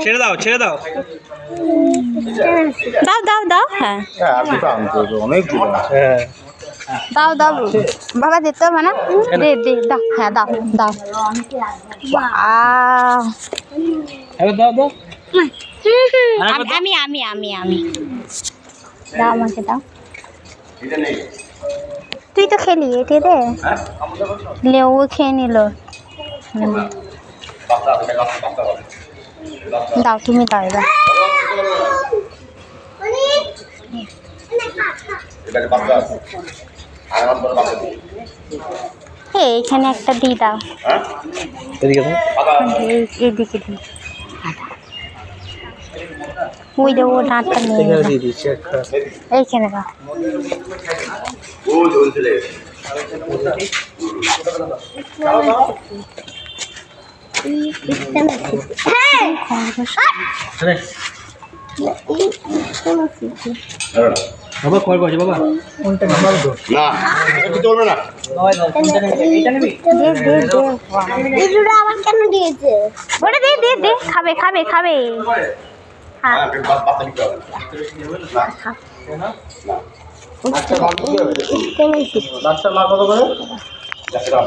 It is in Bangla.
ছেড়ে দাও ছেড়ে দাও। দাও দাও দাও। হ্যাঁ দাও দাও বাবা, দিতে হবে না, দে দে দাও। হ্যাঁ দাও দাও। দাও দাও। আমি আমি আমি আমি দাও, আমাকে দাও। তুই তো খেলি এটি রে, লে ও খেয়ে নিল। দাও, তুমি দাও এবার। এইখানে একটা দিয়ে দাও, এইদিকে দিই। ওই যে ও ডাঁটটা নিয়ে এইখানে দাও। বাবা কল করছে বাবা। কোনটা নাম্বার দাও না, এটা চলবে না। কোনটা নেবে? এইটা নেবে? দে দে দে। এই জুড়ে আমার কেন দিয়েছে? ওটা দে দে দে, খাবে খাবে খাবে। হ্যাঁ বাচ্চা নিতে হবে না। না আচ্ছা বাচ্চা মা কত করে? 100 টাকা।